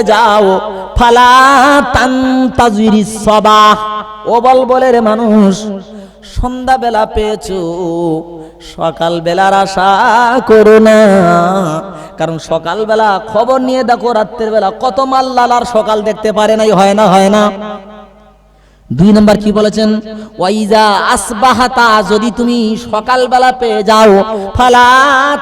যাও ফালা তানতাজিরিস সাবাহ। ও বলবলের মানুষ, সন্ধ্যাবেলা পেয়েছো, সকালবেলার আশা করো না। কারণ সকালবেলা খবর নিয়ে দেখো, রাত্রের বেলা কত মাল্লালার সকাল দেখতে পারে নাই, হয় না? হয় না? দুই নম্বর কি বলেছেন? ওয়াইজা আসবাহাতা, যদি তুমি সকালবেলা পেয়ে যাও, ফালা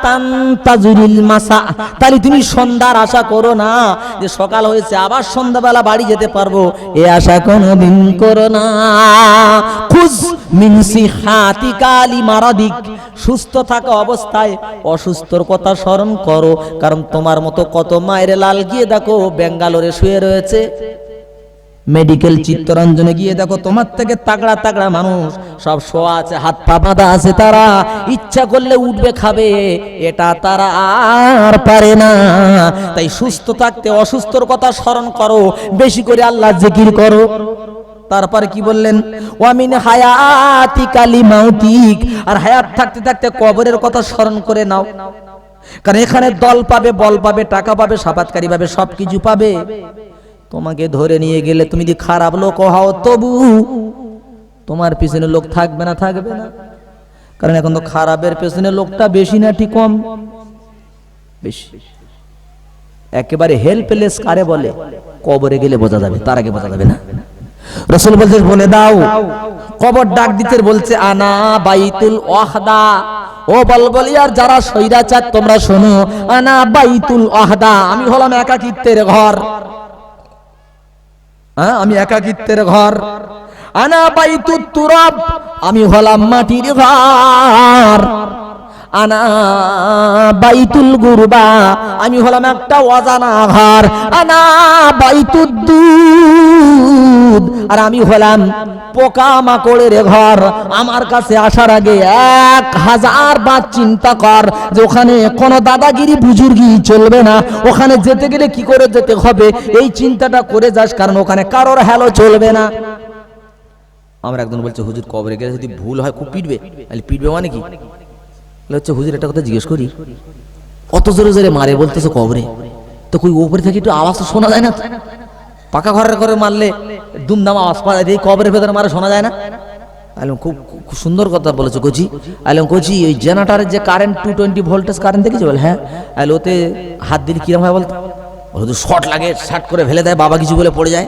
তানতাজুরিল মাসা, তাহলে তুমি সন্ধ্যার আশা করো না যে সকাল হয়েছে আবার সন্ধ্যাবেলা বাড়ি যেতে পারবো, এ আশা কোনোদিন করো না। খুজ মিন সিহাতিকা লিমারাদিক, সুস্থ থাকা অবস্থায় অসুস্থর কথা স্মরণ করো। কারণ তোমার মতো কত মায়ের লাল গিয়ে দেখো বেঙ্গালোরে শুয়ে রয়েছে, মেডিকেল চিত্তরঞ্জনে গিয়ে দেখো তোমার থেকে তাগড়া তাগড়া মানুষ সব শোয়া আছে, হাত পা বাঁধা আছে, তারা ইচ্ছা করলে উঠবে খাবে, এটা তারা আর পারে না। তাই সুস্থ থাকতে অসুস্থর কথা স্মরণ করো, বেশি করে আল্লাহ জিকির করো। তারপর কি বললেন? ওয়ামিন হায়াতিকা লিমাউতিক, আর হায়াত থাকতে থাকতে কবরের কথা স্মরণ করে নাও। কারণ এখানে দল পাবে, বল পাবে, টাকা পাবে, সাফাতকারী পাবে, সবকিছু পাবে। তোমাকে ধরে নিয়ে গেলে তুমি যদি খারাপ লোক হও, তবু তোমার পিছনে লোক থাকবে না? থাকবে না। কারণ এখন তো খারাপের পেছনে লোকটা বেশি না ঠিক কম? বেশি। একেবারে হেল্পলেস কারে বলে? কবরে গেলে বোঝা যাবে, তার আগে বোঝা যাবে না। রাসূল বলতে বলে দাও, কবর ডাক দিতে বলছে আনা বাইতুল ওয়াহদা। ও বলবলিয়ার যারা সৈরাচার তোমরা শোনো, আনা বাইতুল ওয়াহদা, আমি হলাম একাকিত্বের ঘর। আমি একাকিত্বের ঘর। আনা বাইতুত তুরাব, আমি হলাম মাটির ঘর। আনা বাইতুল গুরবা, আমি হলাম একটা অজানা ঘর। আনা বাইতুদ দুদ, আর আমি হলাম পোকা মাকড়ের ঘর। আমার কাছে আসার আগে 1000 বার চিন্তা কর যে ওখানে কোনো দাদাগিরি বুজুর্গি চলবে না, ওখানে যেতে গেলে কি করে যেতে হবে, এই চিন্তাটা করে যাস, কারণ ওখানে কারোর হ্যালো চলবে না। আমরা একজন বলছে, হুজুর কবরে গেলে যদি ভুল হয় খুব পিটবে। পিটবে মানে কি? হচ্ছে হুজুর একটা কথা জিজ্ঞেস করি, অত জোরে জোরে মারে বলতেছে কবরে, তো কই উপরে থেকে একটু আওয়াজ তো শোনা যায় না? পাকা ঘরের ঘরে মারলে দুমদাম আওয়াজ পাওয়া যায়, এই কবরের ভেতরে মারে শোনা যায় না? আলম খুব সুন্দর কথা বলেছো কোচি। আলম কোচি, ওই জেনারেটরের যে কারেন্ট 220 ভোল্টেজ কারেন্ট দেখেছো? বল হ্যাঁ। আলো ওতে হাত দিলে কিরম হয় বলতো? হুজুর শর্ট লাগে, শার্ট করে ফেলে দেয়, বাবা কিছু বলে পড়ে যায়।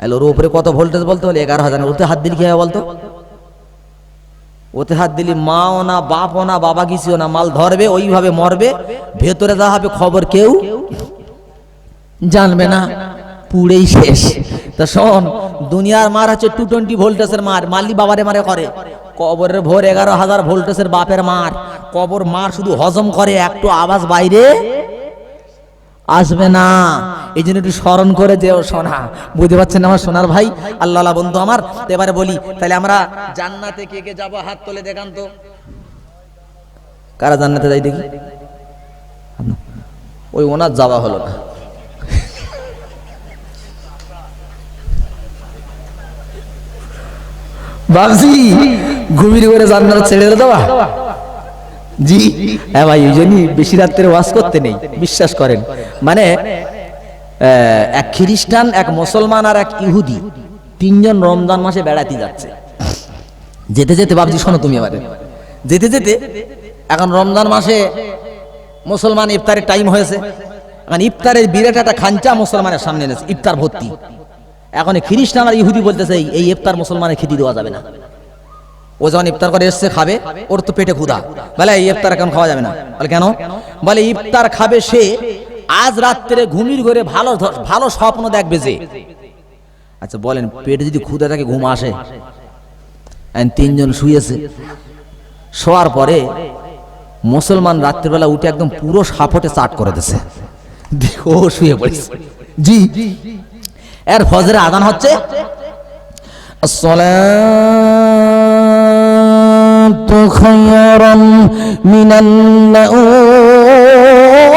আলো ওর উপরে কত ভোল্টেজ বলতো? বলে 11,000। ওতে হাত দিলে কি হয় বলতো? ওতে হাত দিলি মাও না, বাপও না, বাবা কিছুও না, মাল ধরবে, ওইভাবে মরবে, ভেতরে যা হবে খবর কেউ জানবে না, পুড়েই শেষ। তা শোন, দুনিয়ার মার হচ্ছে 220 ভোল্টেজের মার, মারলি বাবারে মারে করে। কবরের ভোর 11,000 ভোল্টেজের বাপের মার। কবর মার শুধু হজম করে, একটু আওয়াজ বাইরে আসবে না। এই জন্য একটু স্মরণ করে যেও সোনা। বুঝতে পারছেন আমার সোনার ভাই, আল্লাহ বন্ধু আমার। এবারে বলি, তাহলে আমরা জান্নাতে কে কে যাবো? হাত তোলে দেখান তো, কারা জান্নাতে যাই দেখি। ওই ওনার যাওয়া হলো না। ভাবছি ঘুমিয়ে করে জান্নাত ছেড়ে দেওয়া। জি হ্যাঁ ভাই, ওই জন্যই বেশি রাত্রে ওয়াজ করতে নেই, বিশ্বাস করেন। মানে এক খ্রিস্টান, এক মুসলমান আর এক ইহুদি, তিনজন রমজান মাসে বেড়াতে যাচ্ছে। যেতে যেতে ভাবছি, শোনো তুমি এবারে, যেতে যেতে এখন রমজান মাসে মুসলমান ইফতারের টাইম হয়েছে, এখন ইফতারের বিরাট একটা খাঞ্চা মুসলমানের সামনে এনেছে, ইফতার ভর্তি। এখন খ্রিস্টান আর ইহুদি বলতেছে এই ইফতার মুসলমানের খেতে দেওয়া যাবে না। ও যখন ইফতার করে এসছে খাবে, ওর তো পেটে ক্ষুধা, বলে এই ইফতার এখন খাওয়া যাবে না। বলে কেন? বলে ইফতার খাবে সে আজ রাত্রে ঘুমির ঘরে ভালো ভালো স্বপ্ন দেখবে যে। আচ্ছা বলেন, পেটে যদি ক্ষুধা থাকে ঘুম আসে? তিনজন শুয়েছে, শোয়ার পরে মুসলমান রাত্রিবেলা উঠে একদম পুরো সাপটে চাট করে দিছে, দেখো শুয়ে পড়েছে। জি এর ফজরে আযান হচ্ছে, আসসালাতু খায়রুম মিনান নাওম।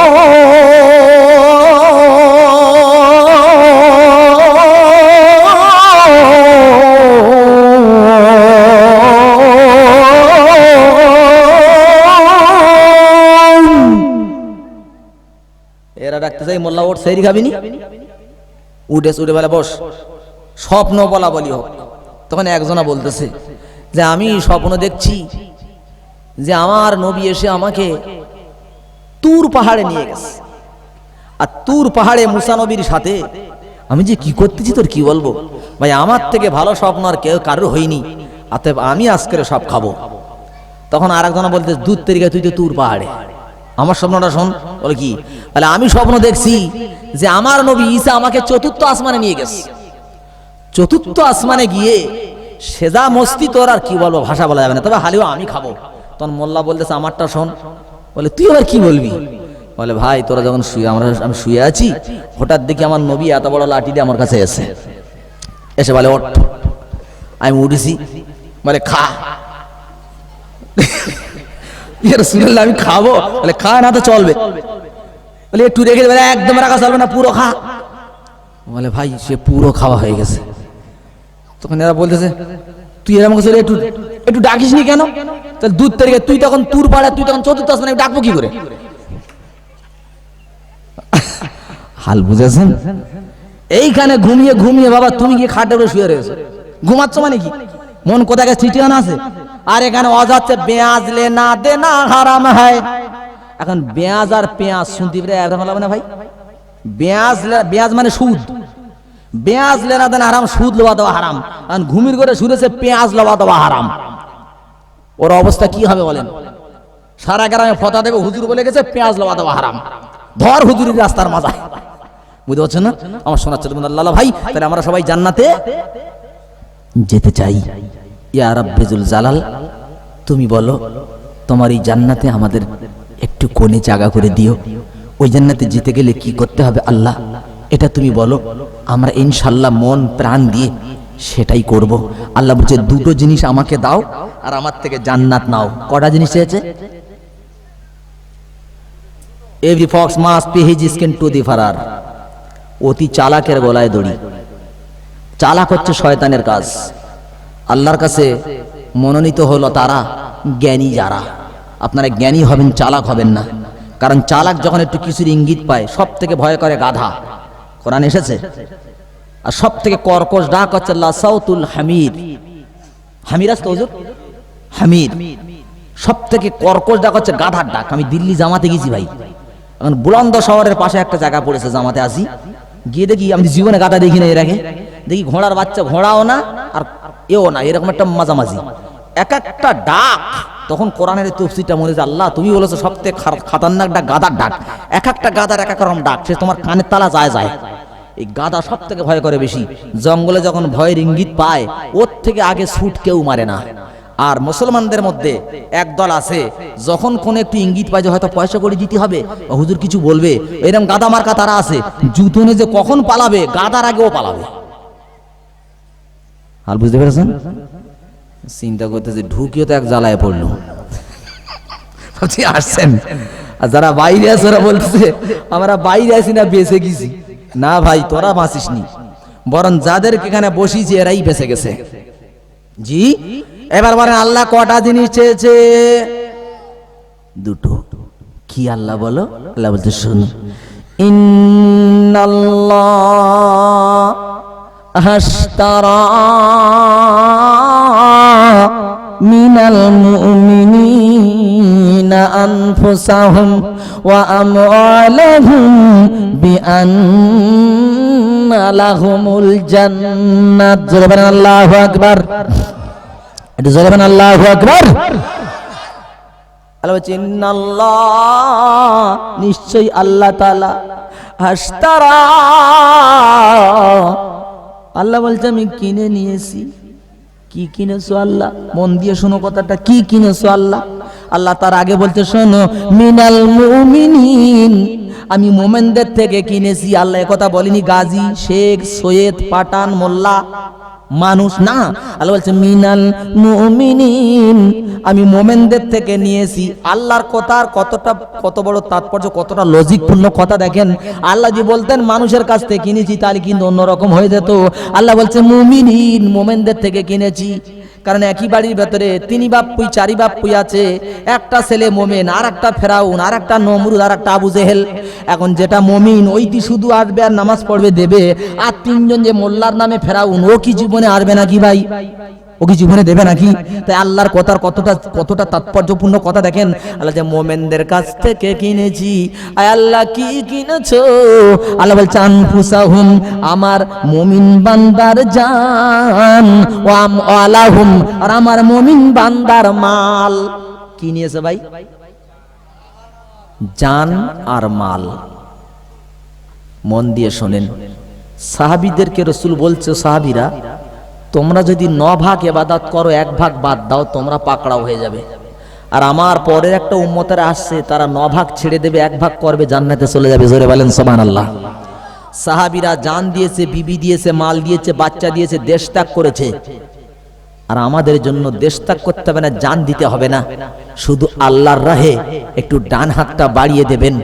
এরা ডাকতে চাই মোল্লা ওঠ সেহরি খাবিনি? উঠে বলে বস, স্বপ্ন বলা বলি হোক। তখন একজনা বলতেছে যে আমি স্বপ্ন দেখছি যে আমার নবী এসে আমাকে তুর পাহাড়ে নিয়ে গেছে, আর তুর পাহাড়ে মুসা নবীর সাথে আমি যে কি করতেছি তোর কি বলবো ভাই, আমার থেকে ভালো স্বপ্ন আর কেউ কারোর হয়নি, অতএব আমি আজকের সব খাবো। তখন আর একজনা বলতে দুধ তরিকা তুই তো তুর পাহাড়ে, আমার স্বপ্নটা শোন। বলে কি? তাহলে আমি স্বপ্ন দেখছি যে আমার নবী ঈসা আমাকে চতুর্থ আসমানে নিয়ে গেছে, চতুর্থ আসমানে গিয়ে সেজা মস্তি, তোর আর কি বলবো, ভাষা বলা যাবে না, তবে হালিও আমি খাবো। তখন মোল্লা বলতেছে আমারটা শোন। বলে তুই আবার কি বলবি? বলে ভাই তোরা যখন আমি শুয়ে আছি, হঠাৎ দেখি আমার নবী এত বড় লাঠি দিয়ে আমার কাছে এসে বলে ওঠ। আমি উঠেছি, বলে খা। রাসূলুল্লাহ আমি খাবো? বলে খা না তো চলবে। বলে একটু রেখে দেবে, একদম রাখা চলবে না, পুরো খা। বলে ভাই সে পুরো খাওয়া হয়ে গেছে। তখন এরা বলতেছে তুই এরকম একটু একটু ডাকিস নি কেন? তাহলে দুধ তরিকা তুই তখন তুর পাড়া, তুই তখন চতুর্থ আসমানে, ডাকবো কি করে? হাল বুঝেছেন? এইখানে ঘুমিয়ে ঘুমিয়ে বাবা তুমি গিয়ে খাটে উপরে শুয়ে রয়েছো, ঘুমাচ্ছ মানে কি? মন কোথায় চিঠি আনা আছে? আর এখানে অজাচ্ছে পেঁয়াজ লেনা দেনা হারাম হয়। এখন পেঁয়াজ আর পেঁয়াজ শুনতে হবে না ভাই। পেঁয়াজ মানে সুদ, পেঁয়াজ লেনা দেনা হারাম, সুদ লওয়া দেওয়া হারাম। এখন ঘুমির করে শুনেছে পেঁয়াজ লওয়া দেওয়া হারাম, ওর অবস্থা কি হবে বলেন? সারা গ্রামে ফতা দেবে, হুজুর বলে গেছে পেঁয়াজ লওয়া দেওয়া হারাম, ধর হুজুরের রাস্তার মাথায়। বুঝতে পারছেন না? আমার শোনাচ্ছে আল্লাহ ভাই, তাহলে আমরা সবাই জান্নাতে যেতে চাই। ইয়া রাব্বুল জালাল, তুমি বলো তোমার এই জান্নাতে আমাদের একটু কোণে জায়গা করে দিও। ওই জান্নাতে যেতে গেলে কি করতে হবে আল্লাহ, এটা তুমি বলো, আমরা ইনশাআল্লাহ মন প্রাণ দিয়ে সেটাই করব। আল্লাহ বলছে দুটো জিনিস আমাকে দাও আর আমার থেকে জান্নাত নাও। কটা জিনিস চেয়েছে? Every fox must pay his skin to the furrier. অতি চালাকের গলায় দড়ি। চালাক হচ্ছে শয়তানের কাজ। আল্লাহর কাছে মনোনীত হলো তারা জ্ঞানী যারা। আপনারা জ্ঞানী হবেন, চালাক হবেন না। কারণ চালাক যখন একটু কিছুর ইঙ্গিত পায়, সব থেকে ভয় করে গাধা। কোরআন এসেছে। আর সব থেকে কর্কশ ডাক হচ্ছে লাসাউতুল হামির। হামির আসতো হুজুর, হামির। সব থেকে কর্কশ ডাক হচ্ছে গাধার ডাক। আমি দিল্লি জামাতে গেছি ভাই, এখন বুলন্দ শহরের পাশে একটা জায়গা পড়েছে, জামাতে আসি, গিয়ে দেখি আমি জীবনে গাধা দেখি না এর আগে। দেখি ঘোড়ার বাচ্চা, ঘোড়াও না আর এও না, এরকম একটা মাঝামাঝি এক একটা ডাক। তখন কোরআনের তফসিরটা মনে হচ্ছে আল্লাহ তুমি বলেছো সব থেকে খাতারনাক ডাক গাধার ডাক। এক একটা গাধার এক এক রকম ডাক, সে তোমার কানের তালা যায়। এই গাধা সব থেকে ভয় করে বেশি। জঙ্গলে যখন ভয়ের ইঙ্গিত পায়, ওর থেকে আগে ছুট কেউ মারে না। আর মুসলমানদের মধ্যে একদল আছে, যখন কোন একটু ইঙ্গিত পায় যে হয়তো পয়সা করে দিতে হবে, হুজুর কিছু বলবে, এরকম গাধা মার্কা তারা আছে, জুতো নিয়ে যে কখন পালাবে, গাধার আগেও পালাবে। আর বুঝতে পেরেছেন? চিন্তা করতেছে ঢুকিও তো এক জ্বালায় পড়লো। আসছেন আর যারা বাইরে আছে ওরা বলতেছে আমরা বাইরে আছি না বেঁচে গেছি। না ভাই, তোরা বাঁচিস নি, বরং যাদেরকে এখানে বসিয়েছে এরাই বেঁচে গেছে। জি, এবার বলেন আল্লাহ কটা জিনিস চেয়েছে? দুটো। কি আল্লাহ বলো? আল্লাহ বলতে শুনো, ইন্নাল্লাহ আশতারা মিনাল মুমিনিনা আনফুসাহুম ওয়া আমওয়ালাহুম বিআন্না লাহুমুল জান্নাত। জোরে বলেন আল্লাহু আকবার। এটা জোরে বলেন আল্লাহু আকবার। আল্লাহ বলছেন ইন্নাল্লাহ, নিশ্চয়ই আল্লাহ তাআলা, আশতারা, আল্লাহ বলছে আমি কিনে নিয়েছি। কি কিনেছো আল্লাহ? মন দিয়ে শোনো কথাটা, কি কিনেছো আল্লাহ? আল্লাহ তার আগে বলতে শোনো, মিনাল মুমিনিন, আমি মোমেনদের থেকে কিনেছি। আল্লাহ কথা বলেনি গাজী, শেখ, সৈয়দ, পাঠান, মোল্লা, মানুষ না। আল্লাহ বলছে মিনাল মুমিনিন, আমি মোমেনদের থেকে নিয়েছি। আল্লাহর কথার কত বড় তাৎপর্য, কতটা লজিকপূর্ণ কথা দেখেন। আল্লাহ যদি বলতেন মানুষের কাছ থেকে কিনেছি, তাহলে কিন্তু অন্যরকম হয়ে যেত। আল্লাহ বলছে মুমিনিন, মোমেনদের থেকে কিনেছি। কারণ একই বাড়ির ভেতরে তিন বাপ্পুই চারি বাপ্পুই আছে, একটা ছেলে মোমেন, আর একটা ফেরাউন, আর একটা নমরুদ, আর একটা আবু জেহেল। এখন যেটা মমিন ওইটি শুধু আসবে আর নামাজ পড়বে দেবে, আর তিনজন যে মোল্লার নামে ফেরাউন ও কি জীবনে আসবে নাকি ভাই? ও কি জীবনে দেবে নাকি? তাই আল্লাহর কথার কতটা তাৎপর্যপূর্ণ কথা দেখেন। আল্লাহ যে মোমেনদের কাছ থেকে কিনেছি, আয় আল্লাহ কি কিনেছো? আল্লাহ বলছে আনফুসাহুম, আমার মুমিন বান্দার জান, ও আলাহুম, আর আমার মুমিন বান্দার মাল। কি নিয়েছে ভাই? জান আর মাল। মন দিয়ে শোনেন, সাহাবীদেরকে রাসূল বলছে, সাহাবীরা তোমরা যদি 9 ভাগ ইবাদত করো, 1 ভাগ বাদ দাও, তোমরা পাকড়াও হয়ে যাবে। আর আমার পরের একটা উম্মতের আসছে, তারা 9 ভাগ ছেড়ে দেবে, 1 ভাগ করবে, জান্নাতে চলে যাবে। জোরে বলেন সুবহানাল্লাহ। সাহাবীরা জান দিয়েছে, বিবি দিয়েছে, মাল দিয়েছে, বাচ্চা দিয়েছে, দেশ ত্যাগ করেছে। আর আমাদের জন্য দেশ ত্যাগ করতে হবে না, জান দিতে হবে না, শুধু আল্লাহর রাহে একটু ডান হাতটা বাড়িয়ে দেবেন,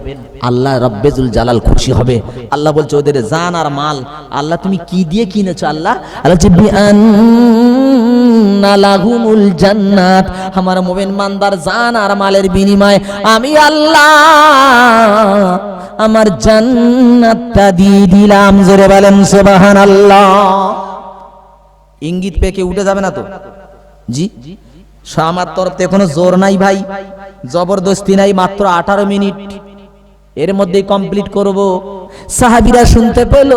আল্লাহ রব্বেজুল জালাল খুশি হবে। আল্লাহ বলছে ওদের জান আর মাল। আল্লাহ তুমি কি দিয়ে কিনেছো? আল্লাহ বলছে বিআন্না লাহুমুল জান্নাত, আমার মুমিন বান্দার জান আর মালের বিনিময়ে আমি আল্লাহ আমার জান্নাতটা দিয়ে দিলাম। জোরে বলেন সুবহানাল্লাহ। ইঙ্গিত পেয়ে কেউ উঠে যাবে না তো? জি, আমার তরফ থেকে কোনো জোর নাই ভাই, জবরদস্তি নাই, মাত্র 18 মিনিট এর মধ্যেই কমপ্লিট করব। সাহাবীরা শুনতে পেল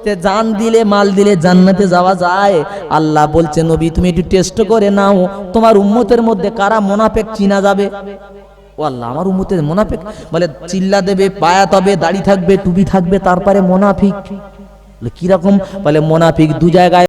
যে জান দিলে মাল দিলে জান্নাতে যাওয়া যায়। আল্লাহ বলছে নবী তুমি একটু টেস্ট করে নাও, তোমার উম্মতের মধ্যে কারা মুনাফিক চিনা যাবে। ও আল্লাহ, আমার উম্মতের মুনাফিক বলে চিল্লা দেবে, বায়াত হবে, দাড়ি থাকবে, টুপি থাকবে, তারপরে মুনাফিক। কি রকম? বলে মুনাফিক 2 জায়গায়